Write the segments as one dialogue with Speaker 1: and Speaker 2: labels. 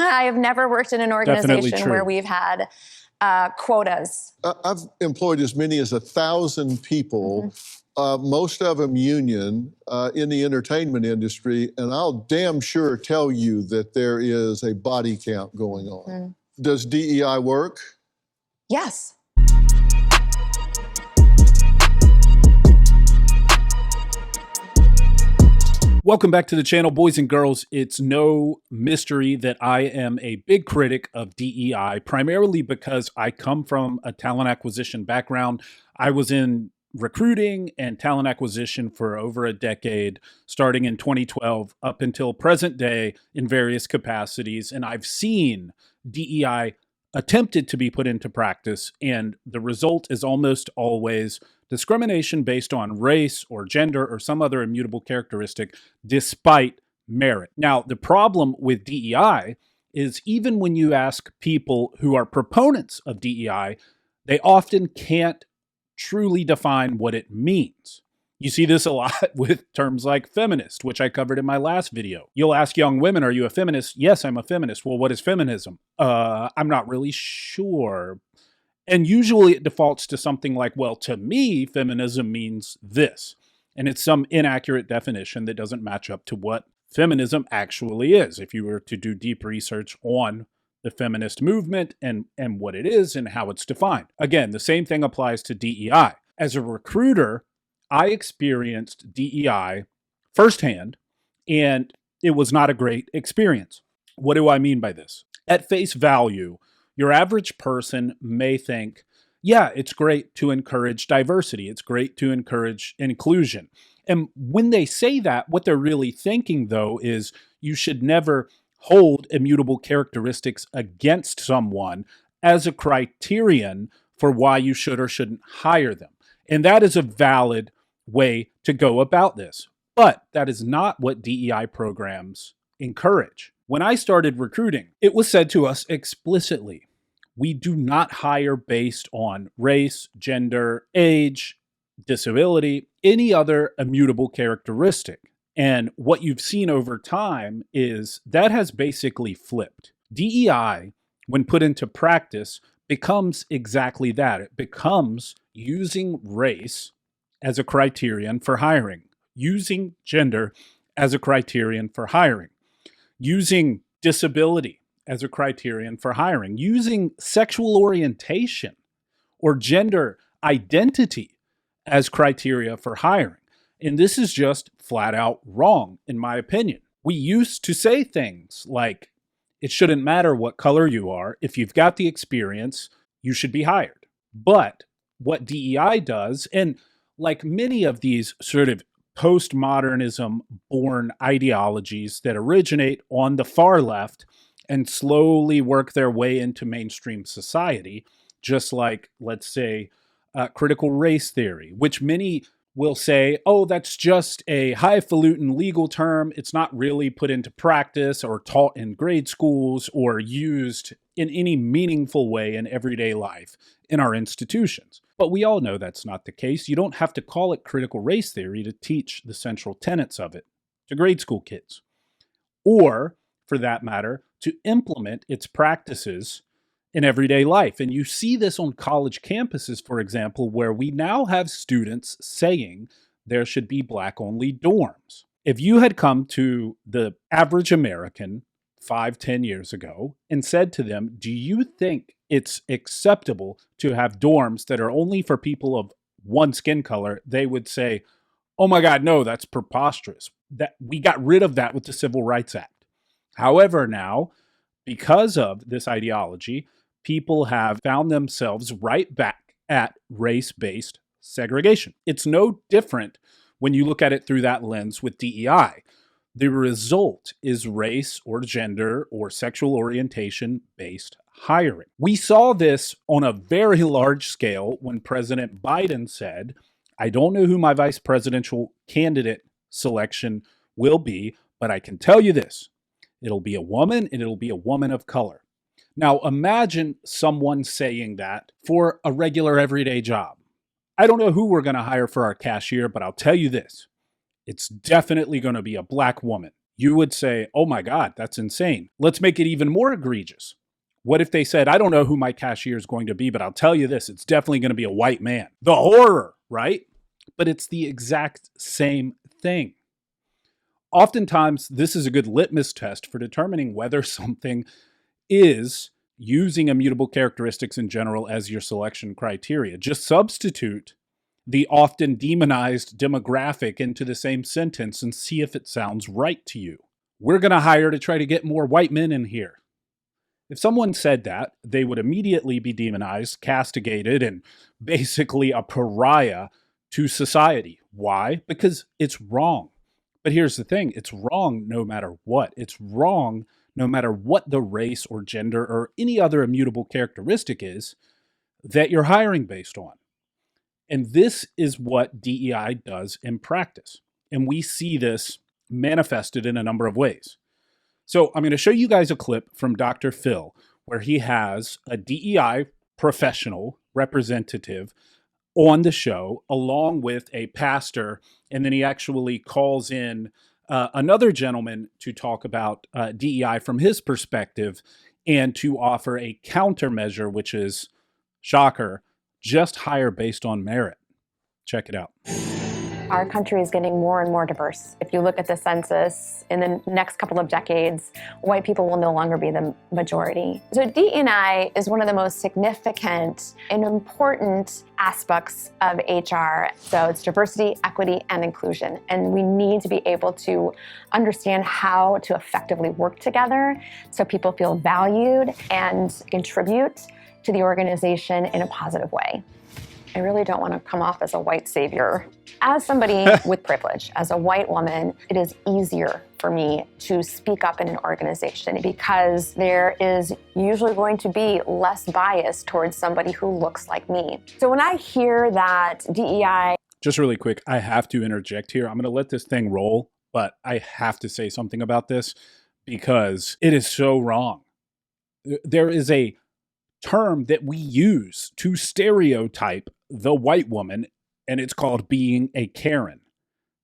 Speaker 1: I have never worked in an organization where we've had quotas.
Speaker 2: I've employed as many as 1,000 people, most of them union, in the entertainment industry, and I'll damn sure tell you that there is a body count going on. Does DEI work?
Speaker 1: Yes.
Speaker 3: Welcome back to the channel, boys and girls. It's no mystery that I am a big critic of DEI, primarily because I come from a talent acquisition background. I was in recruiting and talent acquisition for over a decade, starting in 2012 up until present day in various capacities. And I've seen DEI attempted to be put into practice, and the result is almost always discrimination based on race or gender or some other immutable characteristic despite merit. Now, the problem with DEI is even when you ask people who are proponents of DEI, they often can't truly define what it means. You see this a lot with terms like feminist, which I covered in my last video. You'll ask young women, are you a feminist? Yes, I'm a feminist. Well, what is feminism? I'm not really sure. And usually it defaults to something like, well, to me, feminism means this. And it's some inaccurate definition that doesn't match up to what feminism actually is. If you were to do deep research on the feminist movement and what it is and how it's defined. Again, the same thing applies to DEI. As a recruiter, I experienced DEI firsthand, and it was not a great experience. What do I mean by this? At face value, your average person may think, yeah, it's great to encourage diversity. It's great to encourage inclusion. And when they say that, what they're really thinking, though, is you should never hold immutable characteristics against someone as a criterion for why you should or shouldn't hire them. And that is a valid way to go about this. But that is not what DEI programs encourage. When I started recruiting, it was said to us explicitly, we do not hire based on race, gender, age, disability, any other immutable characteristic. And what you've seen over time is that has basically flipped. DEI, when put into practice, becomes exactly that. It becomes using race as a criterion for hiring, using gender as a criterion for hiring, using disability as a criterion for hiring, using sexual orientation or gender identity as criteria for hiring. And this is just flat out wrong, in my opinion. We used to say things like, it shouldn't matter what color you are. If you've got the experience, you should be hired. But what DEI does, and like many of these sort of postmodernism-born ideologies that originate on the far left and slowly work their way into mainstream society, just like, let's say, critical race theory, which many will say, oh, that's just a highfalutin legal term. It's not really put into practice or taught in grade schools or used in any meaningful way in everyday life in our institutions. But we all know that's not the case. You don't have to call it critical race theory to teach the central tenets of it to grade school kids, or, for that matter, to implement its practices in everyday life. And you see this on college campuses, for example, where we now have students saying there should be Black-only dorms. If you had come to the average American 5-10 years ago and said to them, do you think it's acceptable to have dorms that are only for people of one skin color? They would say, oh my God, no, that's preposterous. That we got rid of that with the Civil Rights Act. However, now, because of this ideology, people have found themselves right back at race-based segregation. It's no different when you look at it through that lens with DEI. The result is race or gender or sexual orientation-based hiring. We saw this on a very large scale when President Biden said, I don't know who my vice presidential candidate selection will be, but I can tell you this. It'll be a woman, and it'll be a woman of color. Now, imagine someone saying that for a regular everyday job. I don't know who we're going to hire for our cashier, but I'll tell you this. It's definitely going to be a Black woman. you would say, oh my God, that's insane. Let's make it even more egregious. What if they said, I don't know who my cashier is going to be, but I'll tell you this, it's definitely going to be a white man. The horror, right? But it's the exact same thing. Oftentimes, this is a good litmus test for determining whether something is using immutable characteristics in general as your selection criteria. Just substitute the often demonized demographic into the same sentence and see if it sounds right to you. We're going to hire to try to get more white men in here. If someone said that, they would immediately be demonized, castigated, and basically a pariah to society. Why? Because it's wrong. But here's the thing, it's wrong no matter what. It's wrong no matter what the race or gender or any other immutable characteristic is that you're hiring based on. And this is what DEI does in practice. And we see this manifested in a number of ways. So I'm going to show you guys a clip from Dr. Phil, where he has a DEI professional representative on the show, along with a pastor, and then he actually calls in another gentleman to talk about DEI from his perspective and to offer a countermeasure, which is, shocker, just hire based on merit. Check it out.
Speaker 1: Our country is getting more and more diverse. If you look at the census, in the next couple of decades, white people will no longer be the majority. So DE&I is one of the most significant and important aspects of HR. So it's diversity, equity, and inclusion. And we need to be able to understand how to effectively work together so people feel valued and contribute to the organization in a positive way. I really don't want to come off as a white savior. As somebody with privilege, as a white woman, it is easier for me to speak up in an organization because there is usually going to be less bias towards somebody who looks like me. So when I hear that DEI...
Speaker 3: Just really quick, I have to interject here. I'm going to let this thing roll, but I have to say something about this because it is so wrong. There is a term that we use to stereotype the white woman, and it's called being a Karen.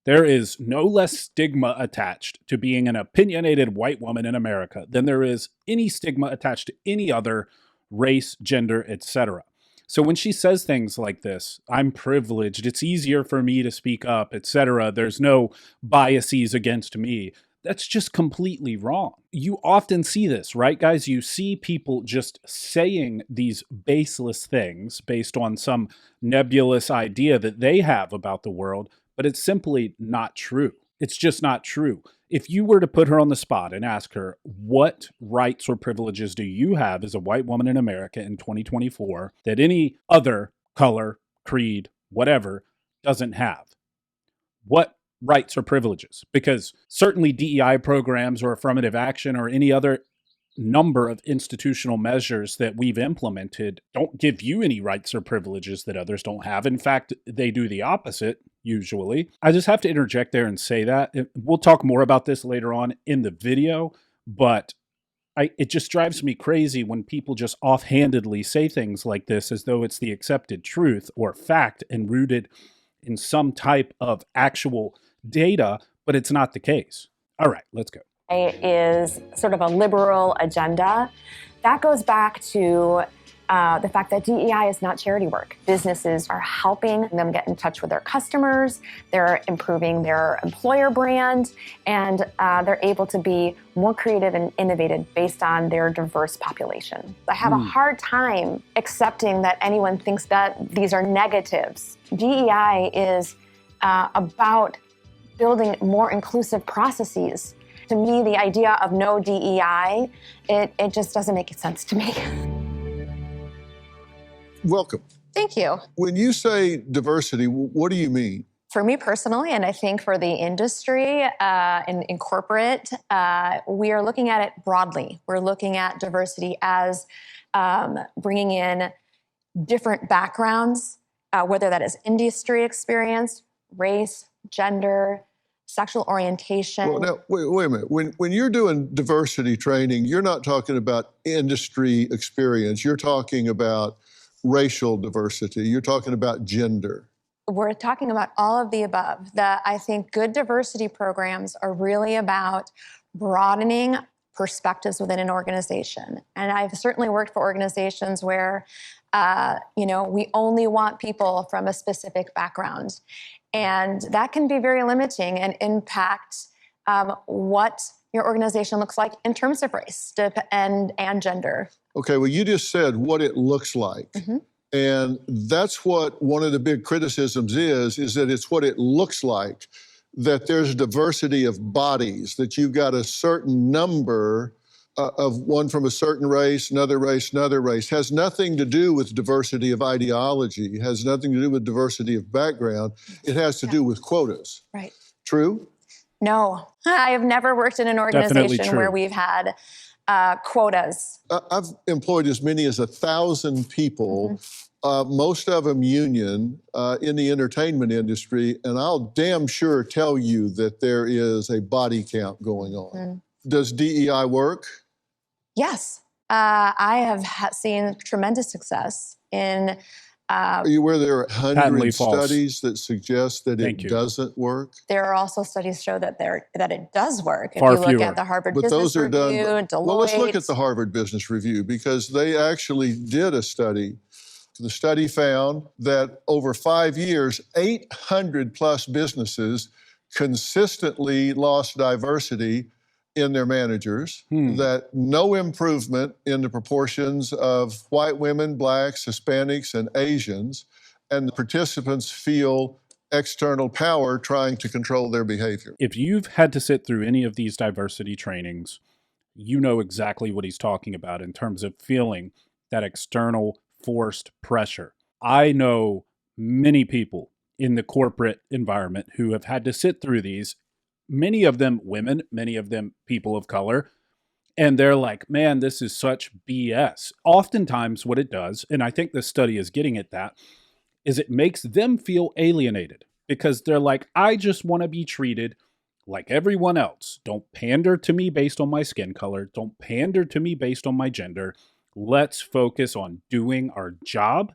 Speaker 3: There is no less stigma attached to being an opinionated white woman in America than there is any stigma attached to any other race, gender, etc. So when she says things like this, I'm privileged, it's easier for me to speak up, etc., there's no biases against me, that's just completely wrong. You often see this, right, guys? You see people just saying these baseless things based on some nebulous idea that they have about the world, but it's simply not true. It's just not true. If you were to put her on the spot and ask her, what rights or privileges do you have as a white woman in America in 2024 that any other color, creed, whatever doesn't have? What rights or privileges? Because certainly DEI programs or affirmative action or any other number of institutional measures that we've implemented don't give you any rights or privileges that others don't have. In fact, they do the opposite, usually. I just have to interject there and say that. We'll talk more about this later on in the video, but it just drives me crazy when people just offhandedly say things like this as though it's the accepted truth or fact and rooted in some type of actual data, but it's not the case. All right, let's go.
Speaker 1: Is sort of a liberal agenda. That goes back to the fact that DEI is not charity work. Businesses are helping them get in touch with their customers, they're improving their employer brand, and they're able to be more creative and innovative based on their diverse population. I have a hard time accepting that anyone thinks that these are negatives. DEI is about building more inclusive processes. To me, the idea of no DEI, it just doesn't make sense to me.
Speaker 2: Welcome.
Speaker 1: Thank you.
Speaker 2: When you say diversity, what do you mean?
Speaker 1: For me personally, and I think for the industry in corporate, we are looking at it broadly. We're looking at diversity as bringing in different backgrounds, whether that is industry experience, race, gender, sexual orientation.
Speaker 2: Well, now, wait a minute. When you're doing diversity training, you're not talking about industry experience. You're talking about racial diversity. You're talking about gender.
Speaker 1: we're talking about all of the above. I think good diversity programs are really about broadening perspectives within an organization. And I've certainly worked for organizations where, we only want people from a specific background. And that can be very limiting and impact what your organization looks like in terms of race and gender.
Speaker 2: Okay, well, you just said what it looks like.
Speaker 1: Mm-hmm.
Speaker 2: And that's what one of the big criticisms is that it's what it looks like, that there's diversity of bodies, that you've got a certain number of one from a certain race, another race, another race. Has nothing to do with diversity of ideology, has nothing to do with diversity of background. It has to do with quotas.
Speaker 1: Right.
Speaker 2: True?
Speaker 1: No, I have never worked in an organization where we've had quotas.
Speaker 2: I've employed as many as 1,000 people, most of them union, in the entertainment industry, and I'll damn sure tell you that there is a body count going on. Does DEI work?
Speaker 1: Yes. I have seen tremendous success in...
Speaker 2: Are you aware there are hundreds of studies that suggest that it doesn't work?
Speaker 1: There are also studies show that it does work.
Speaker 3: Far
Speaker 1: if you look
Speaker 3: fewer.
Speaker 1: at the Harvard
Speaker 2: But
Speaker 1: Business
Speaker 2: those are
Speaker 1: Review,
Speaker 2: done.
Speaker 1: Deloitte.
Speaker 2: Well, let's look at the Harvard Business Review, because they actually did a study. The study found that over 5 years, 800 plus businesses consistently lost diversity in their managers, that no improvement in the proportions of white women, blacks, Hispanics, and Asians, and the participants feel external power trying to control their behavior.
Speaker 3: If you've had to sit through any of these diversity trainings, you know exactly what he's talking about in terms of feeling that external forced pressure. I know many people in the corporate environment who have had to sit through these, many of them women, many of them people of color, and they're like, man, this is such BS. Oftentimes what it does, and I think this study is getting at that, is it makes them feel alienated because they're like, I just want to be treated like everyone else. Don't pander to me based on my skin color. Don't pander to me based on my gender. Let's focus on doing our job.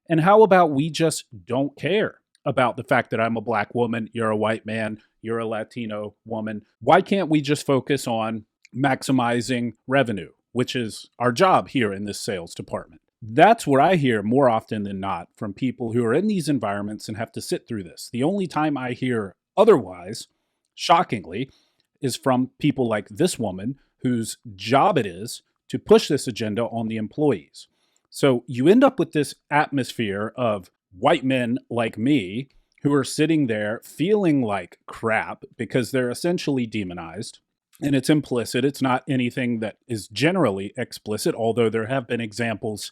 Speaker 3: And how about we just don't care about the fact that I'm a black woman, you're a white man, you're a Latino woman? Why can't we just focus on maximizing revenue, which is our job here in this sales department? That's what I hear more often than not from people who are in these environments and have to sit through this. The only time I hear otherwise, shockingly, is from people like this woman whose job it is to push this agenda on the employees. So you end up with this atmosphere of white men like me who are sitting there feeling like crap because they're essentially demonized. And it's implicit. It's not anything that is generally explicit, although there have been examples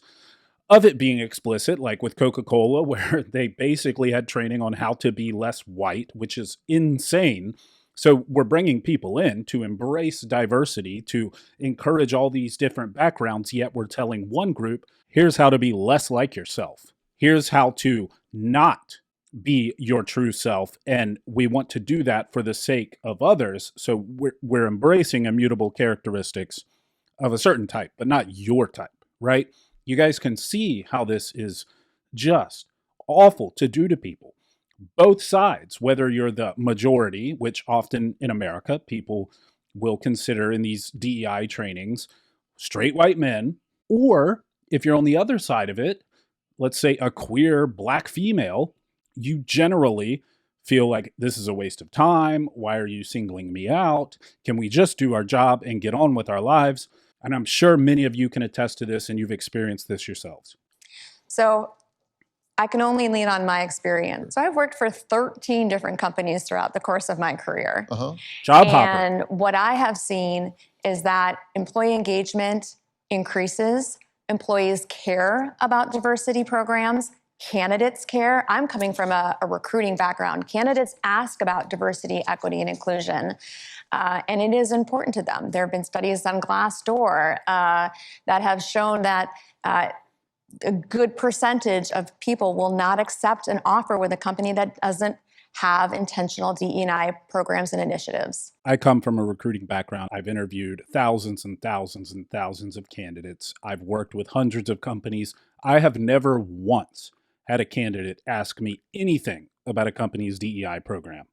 Speaker 3: of it being explicit, like with Coca-Cola, where they basically had training on how to be less white, which is insane. So we're bringing people in to embrace diversity, to encourage all these different backgrounds, yet we're telling one group, here's how to be less like yourself. Here's how to not be your true self, and we want to do that for the sake of others. So we're embracing immutable characteristics of a certain type, but not your type, right? You guys can see how this is just awful to do to people. Both sides, whether you're the majority, which often in America people will consider in these DEI trainings straight white men, or if you're on the other side of it, let's say a queer black female, you generally feel like this is a waste of time. Why are you singling me out? Can we just do our job and get on with our lives? And I'm sure many of you can attest to this and you've experienced this yourselves.
Speaker 1: So I can only lean on my experience. So I've worked for 13 different companies throughout the course of my career.
Speaker 3: Job hopper.
Speaker 1: And what I have seen is that employee engagement increases. Employees care about diversity programs. Candidates care. I'm coming from a recruiting background. Candidates ask about diversity, equity, and inclusion, and it is important to them. There have been studies on Glassdoor that have shown that a good percentage of people will not accept an offer with a company that doesn't have intentional DE&I programs and initiatives.
Speaker 3: I come from a recruiting background. I've interviewed thousands and thousands and thousands of candidates. I've worked with hundreds of companies. I have never once had a candidate ask me anything about a company's DEI program.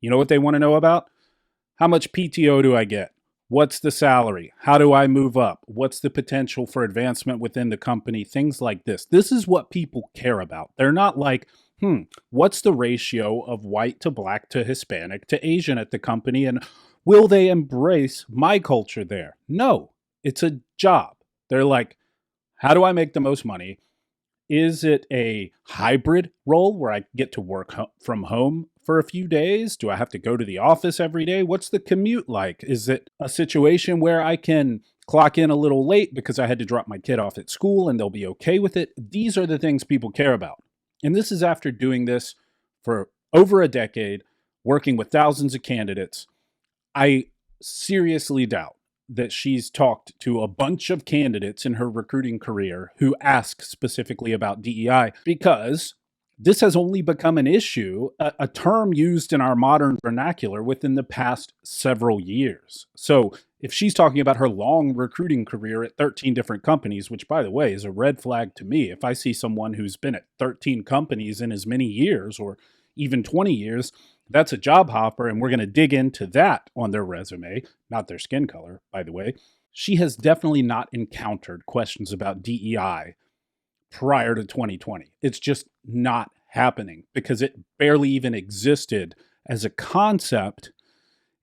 Speaker 3: You know what they want to know about? How much PTO do I get? What's the salary? How do I move up? What's the potential for advancement within the company? Things like this. This is what people care about. They're not like, what's the ratio of white to black to Hispanic to Asian at the company? And will they embrace my culture there? No, it's a job. They're like, how do I make the most money? Is it a hybrid role where I get to work from home for a few days? Do I have to go to the office every day? What's the commute like? Is it a situation where I can clock in a little late because I had to drop my kid off at school and they'll be okay with it? These are the things people care about. And this is after doing this for over a decade, working with thousands of candidates. I seriously doubt that she's talked to a bunch of candidates in her recruiting career who ask specifically about DEI, because this has only become an issue, a term used in our modern vernacular within the past several years. So if she's talking about her long recruiting career at 13 different companies, which by the way is a red flag to me, if I see someone who's been at 13 companies in as many years or even 20 years, that's a job hopper, and we're going to dig into that on their resume, not their skin color, by the way. She has definitely not encountered questions about DEI prior to 2020. It's just not happening because it barely even existed as a concept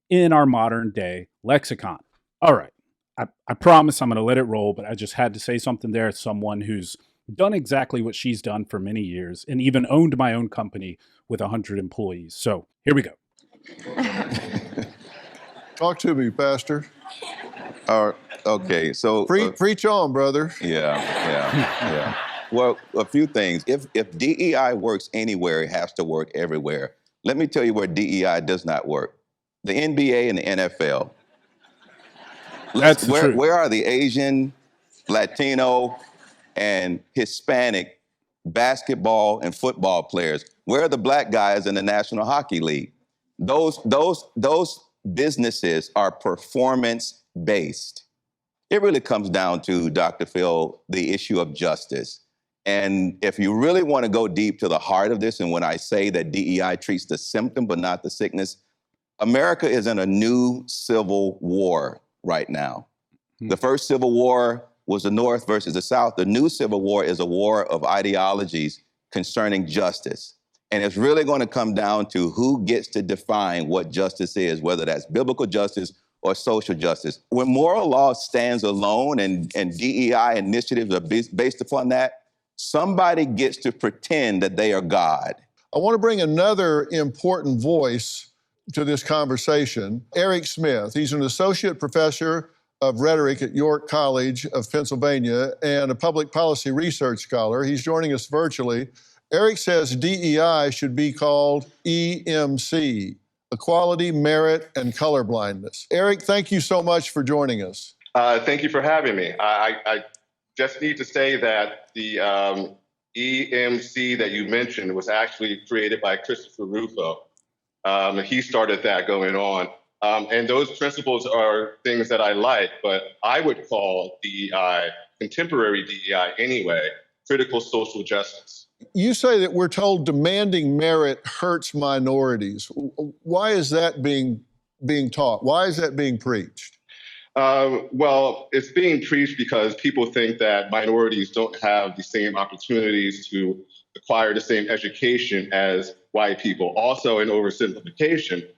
Speaker 3: in our modern day lexicon. All right, I promise I'm going to let it roll, but I just had to say something there as someone who's done exactly what she's done for many years and even owned my own company with 100 employees. So here we go.
Speaker 2: Talk to me, Pastor.
Speaker 4: Okay, so
Speaker 2: Preach on, brother.
Speaker 4: yeah. Well, a few things. If DEI works anywhere, it has to work everywhere. Let me tell you where DEI does not work: the NBA and the NFL.
Speaker 3: That's the truth.
Speaker 4: Where are the Asian, Latino, and Hispanic basketball and football players? Where are the black guys in the National Hockey League? Those businesses are performance-based. It really comes down to, Dr. Phil, the issue of justice. And if you really want to go deep to the heart of this, and when I say that DEI treats the symptom but not the sickness, America is in a new civil war right now. The first civil war was the North versus the South. The new civil war is a war of ideologies concerning justice. And it's really going to come down to who gets to define what justice is, whether that's biblical justice or social justice. When moral law stands alone and DEI initiatives are based upon that, somebody gets to pretend that they are God.
Speaker 2: I want to bring another important voice to this conversation, Eric Smith. He's an associate professor of rhetoric at York College of Pennsylvania and a public policy research scholar. He's joining us virtually. Eric says DEI should be called EMC, Equality, Merit, and Colorblindness. Eric, thank you so much for joining us.
Speaker 5: Thank you for having me. I just need to say that the EMC that you mentioned was actually created by Christopher Rufo. He started that going on. And those principles are things that I like, but I would call DEI, contemporary DEI anyway, critical social justice.
Speaker 2: You say that we're told demanding merit hurts minorities. Why is that being taught? Why is that being preached?
Speaker 5: Well, it's being preached because people think that minorities don't have the same opportunities to acquire the same education as white people. Also, in oversimplification,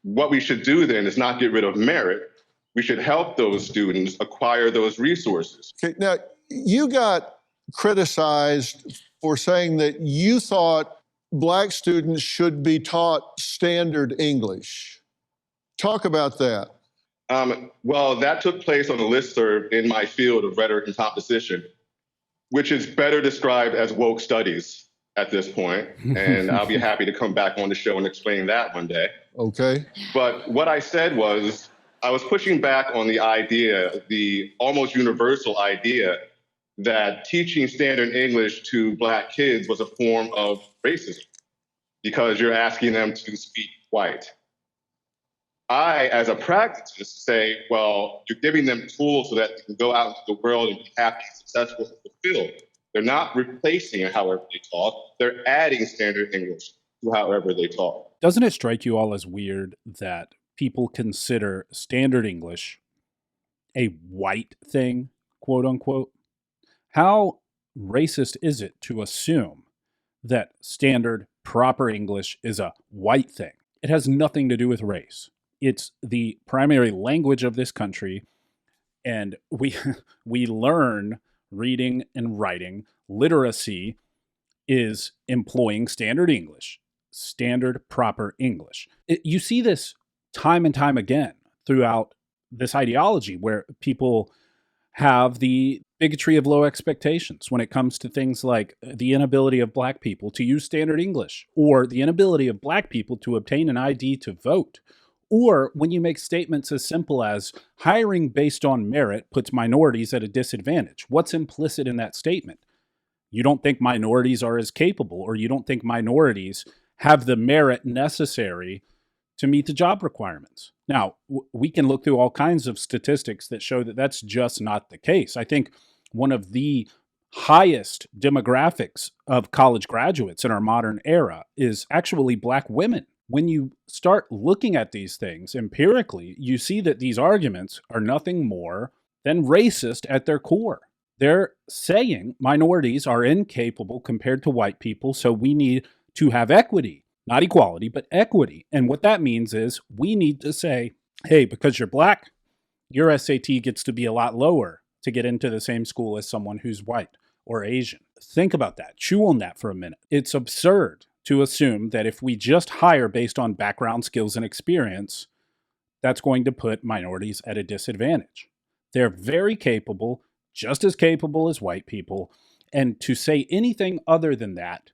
Speaker 5: what we should do then is not get rid of merit. We should help those students acquire those resources.
Speaker 2: Okay, now, you got criticized for saying that you thought Black students should be taught standard English. Talk about that.
Speaker 5: Well, that took place on a listserv in my field of rhetoric and composition, which is better described as woke studies at this point. And I'll be happy to come back on the show and explain that one day.
Speaker 2: Okay.
Speaker 5: But what I said was, I was pushing back on the idea, the almost universal idea, that teaching standard English to Black kids was a form of racism because you're asking them to speak white. I, as a pragmatist, say, well, you're giving them tools so that they can go out into the world and be happy, successful, and fulfilled. They're not replacing however they talk. They're adding standard English to however they talk.
Speaker 3: Doesn't it strike you all as weird that people consider standard English a white thing, quote unquote? How racist is it to assume that standard proper English is a white thing? It has nothing to do with race. It's the primary language of this country, and we learn reading and writing. Literacy is employing standard English, standard proper English. You see this time and time again throughout this ideology where people have the bigotry of low expectations when it comes to things like the inability of Black people to use standard English, or the inability of Black people to obtain an ID to vote, or when you make statements as simple as hiring based on merit puts minorities at a disadvantage. What's implicit in that statement? You don't think minorities are as capable, or you don't think minorities have the merit necessary to meet the job requirements. Now, we can look through all kinds of statistics that show that that's just not the case. I think one of the highest demographics of college graduates in our modern era is actually Black women. When you start looking at these things empirically, you see that these arguments are nothing more than racist at their core. They're saying minorities are incapable compared to white people, so we need to have equity. Not equality, but equity. And what that means is we need to say, hey, because you're Black, your SAT gets to be a lot lower to get into the same school as someone who's white or Asian. Think about that. Chew on that for a minute. It's absurd to assume that if we just hire based on background, skills, and experience, that's going to put minorities at a disadvantage. They're very capable, just as capable as white people. And to say anything other than that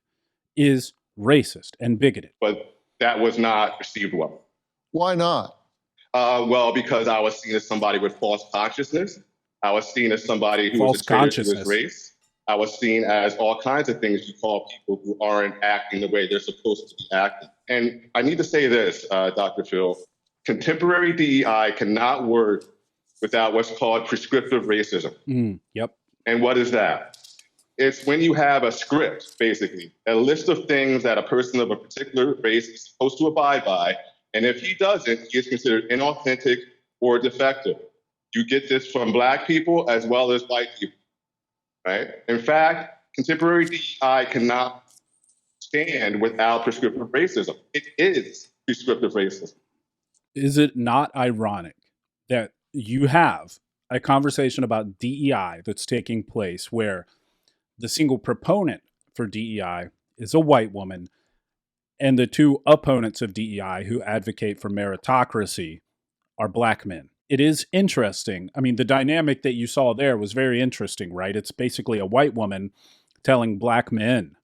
Speaker 3: is racist and bigoted.
Speaker 5: But that was not received well.
Speaker 2: Why not?
Speaker 5: Well, because I was seen as somebody with false consciousness. I was seen as somebody who was a traitor to his race. I was seen as all kinds of things you call people who aren't acting the way they're supposed to be acting. And I need to say this, Dr. Phil, contemporary DEI cannot work without what's called prescriptive racism.
Speaker 3: Yep.
Speaker 5: And what is that? It's when you have a script, basically, a list of things that a person of a particular race is supposed to abide by. And if he doesn't, he is considered inauthentic or defective. You get this from Black people as well as white people, right? In fact, contemporary DEI cannot stand without prescriptive racism. It is prescriptive racism.
Speaker 3: Is it not ironic that you have a conversation about DEI that's taking place where the single proponent for DEI is a white woman, and the two opponents of DEI who advocate for meritocracy are Black men? It is interesting. I mean, the dynamic that you saw there was very interesting, right? It's basically a white woman telling Black men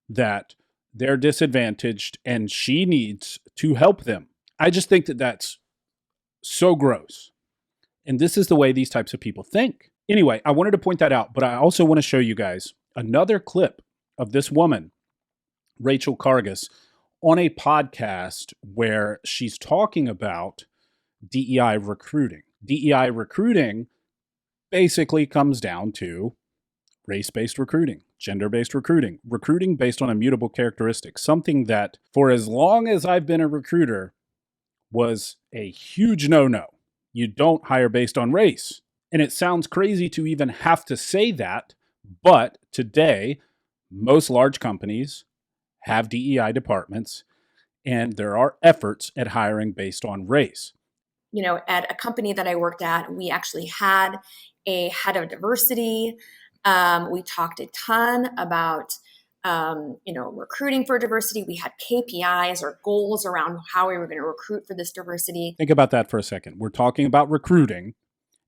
Speaker 3: that they're disadvantaged and she needs to help them. I just think that that's so gross. And this is the way these types of people think. Anyway, I wanted to point that out, but I also want to show you guys another clip of this woman, Rachel Kargas, on a podcast where she's talking about DEI recruiting. DEI recruiting basically comes down to race-based recruiting, gender-based recruiting, recruiting based on immutable characteristics, something that for as long as I've been a recruiter was a huge no-no. You don't hire based on race. And it sounds crazy to even have to say that, but today, most large companies have DEI departments, and there are efforts at hiring based on race.
Speaker 6: You know, at a company that I worked at, we actually had a head of diversity. We talked a ton about, recruiting for diversity. We had KPIs or goals around how we were going to recruit for this diversity.
Speaker 3: Think about that for a second. We're talking about recruiting,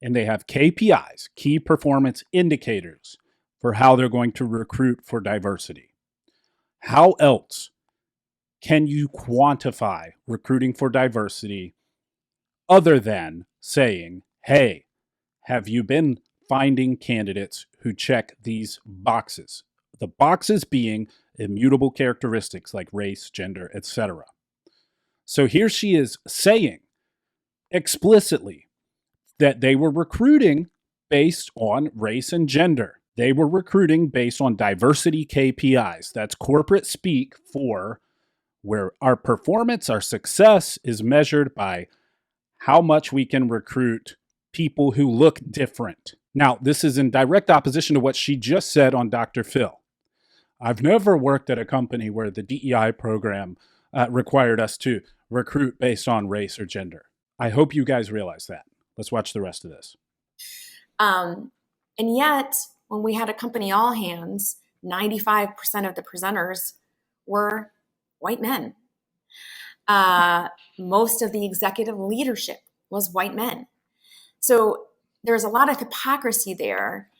Speaker 3: and they have KPIs, key performance indicators, for how they're going to recruit for diversity. How else can you quantify recruiting for diversity other than saying, hey, have you been finding candidates who check these boxes? The boxes being immutable characteristics like race, gender, etc. So here she is saying explicitly that they were recruiting based on race and gender. They were recruiting based on diversity KPIs. That's corporate speak for where our performance, our success is measured by how much we can recruit people who look different. Now, this is in direct opposition to what she just said on Dr. Phil. I've never worked at a company where the DEI program required us to recruit based on race or gender. I hope you guys realize that. Let's watch the rest of this.
Speaker 6: And yet, when we had a company all hands, 95% of the presenters were white men. Most of the executive leadership was white men. So there's a lot of hypocrisy there,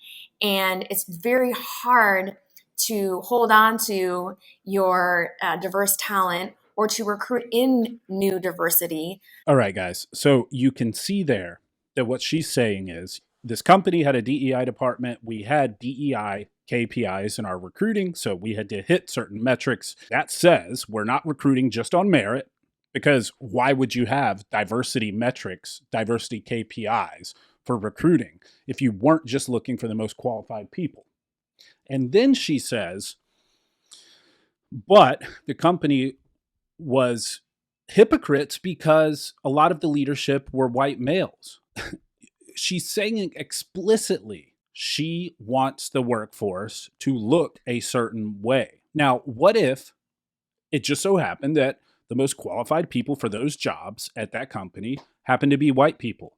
Speaker 6: and it's very hard to hold on to your diverse talent or to recruit in new diversity.
Speaker 3: All right, guys. So you can see there that what she's saying is this company had a DEI department. We had DEI KPIs in our recruiting, so we had to hit certain metrics. That says we're not recruiting just on merit, because why would you have diversity metrics, diversity KPIs for recruiting if you weren't just looking for the most qualified people? And then she says, but the company was hypocrites because a lot of the leadership were white males. She's saying explicitly she wants the workforce to look a certain way. Now, what if it just so happened that the most qualified people for those jobs at that company happen to be white people?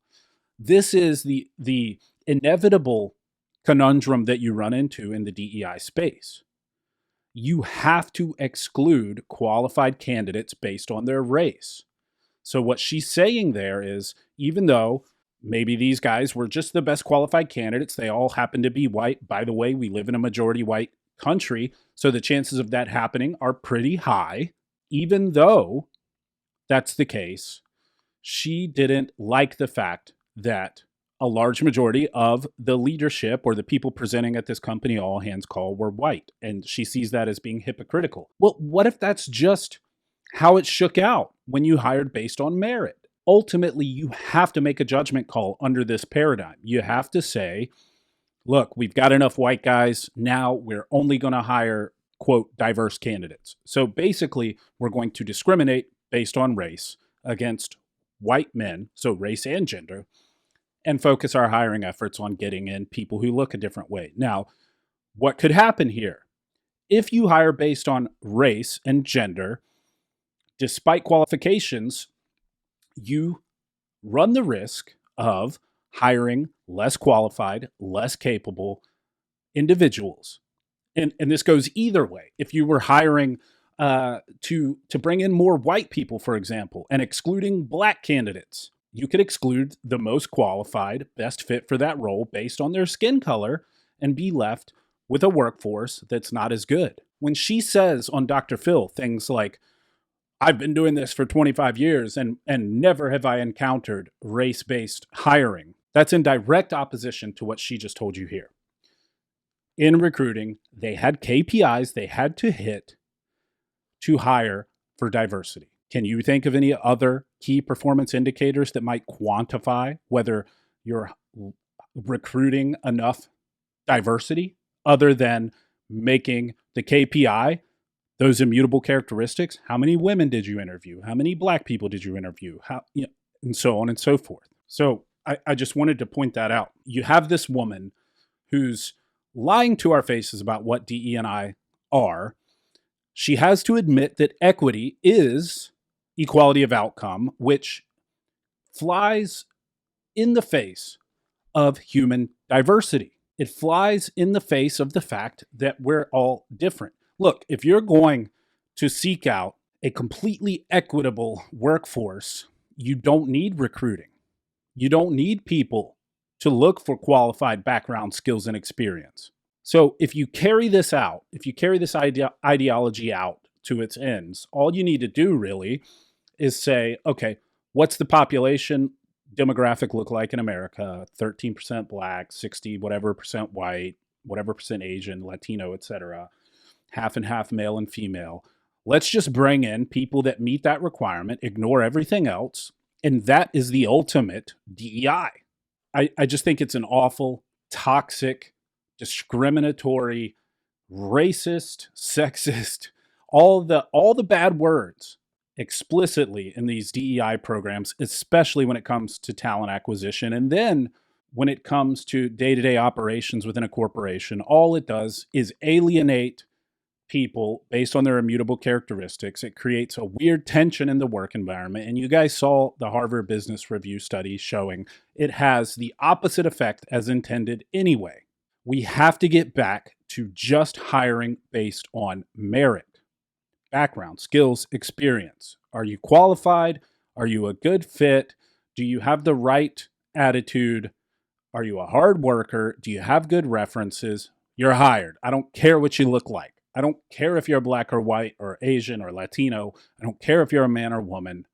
Speaker 3: This is the inevitable conundrum that you run into in the DEI space. You have to exclude qualified candidates based on their race. So what she's saying there is, even though maybe these guys were just the best qualified candidates, they all happen to be white. By the way, we live in a majority white country, so the chances of that happening are pretty high. Even though that's the case, she didn't like the fact that a large majority of the leadership or the people presenting at this company all hands call were white. And she sees that as being hypocritical. Well, what if that's just how it shook out when you hired based on merit? Ultimately, you have to make a judgment call under this paradigm. You have to say, look, we've got enough white guys. Now we're only going to hire, quote, diverse candidates. So basically, we're going to discriminate based on race against white men, so race and gender, and focus our hiring efforts on getting in people who look a different way. Now, what could happen here? If you hire based on race and gender, despite qualifications, you run the risk of hiring less qualified, less capable individuals. And this goes either way. If you were hiring to bring in more white people, for example, and excluding black candidates, you could exclude the most qualified, best fit for that role based on their skin color and be left with a workforce that's not as good. When she says on Dr. Phil things like, I've been doing this for 25 years and never have I encountered race-based hiring, that's in direct opposition to what she just told you here. In recruiting, they had KPIs they had to hit to hire for diversity. Can you think of any other key performance indicators that might quantify whether you're recruiting enough diversity other than making the KPI those immutable characteristics? How many women did you interview? How many black people did you interview? And so on and so forth. So I just wanted to point that out. You have this woman who's lying to our faces about what DE&I are. She has to admit that equity is equality of outcome, which flies in the face of human diversity. It flies in the face of the fact that we're all different. Look, if you're going to seek out a completely equitable workforce, you don't need recruiting. You don't need people to look for qualified background, skills, and experience. So if you carry this out, if you carry this ideology out to its ends, all you need to do really is say, okay, what's the population demographic look like in America? 13% black, 60 whatever percent white, whatever percent Asian, Latino, etc. Half and half male and female. Let's just bring in people that meet that requirement, ignore everything else, and that is the ultimate DEI. I just think it's an awful, toxic discriminatory, racist, sexist, all the bad words explicitly in these DEI programs, especially when it comes to talent acquisition. And then when it comes to day-to-day operations within a corporation, all it does is alienate people based on their immutable characteristics. It creates a weird tension in the work environment. And you guys saw the Harvard Business Review study showing it has the opposite effect as intended anyway. We have to get back to just hiring based on merit, background, skills, experience. Are you qualified? Are you a good fit? Do you have the right attitude? Are you a hard worker? Do you have good references? You're hired. I don't care what you look like. I don't care if you're black or white or Asian or Latino. I don't care if you're a man or woman.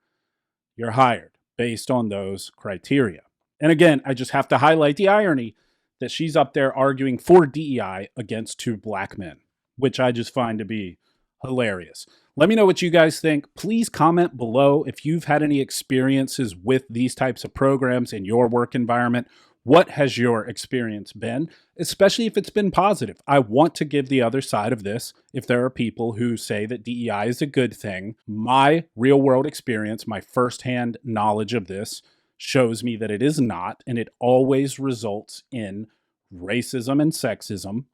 Speaker 3: You're hired based on those criteria. And again, I just have to highlight the irony that she's up there arguing for DEI against two black men, which I just find to be hilarious. Let me know what you guys think. Please comment below if you've had any experiences with these types of programs in your work environment. What has your experience been, especially if it's been positive? I want to give the other side of this. If there are people who say that DEI is a good thing, my real world experience, my firsthand knowledge of this shows me that it is not, and it always results in racism and sexism.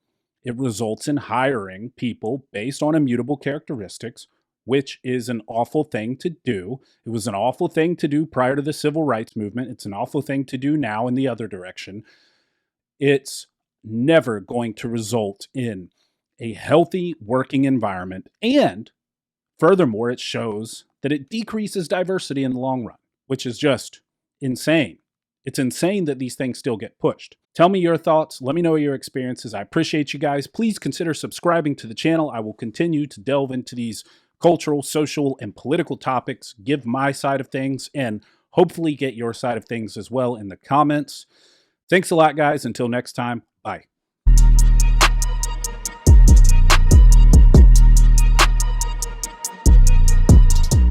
Speaker 3: It results in hiring people based on immutable characteristics, which is an awful thing to do. It was an awful thing to do prior to the civil rights movement. It's an awful thing to do now in the other direction. It's never going to result in a healthy working environment. And furthermore, it shows that it decreases diversity in the long run, which is just insane. It's insane that these things still get pushed. Tell me your thoughts. Let me know your experiences. I appreciate you guys. Please consider subscribing to the channel. I will continue to delve into these cultural, social, and political topics, give my side of things, and hopefully get your side of things as well in the comments. Thanks a lot, guys. Until next time, bye.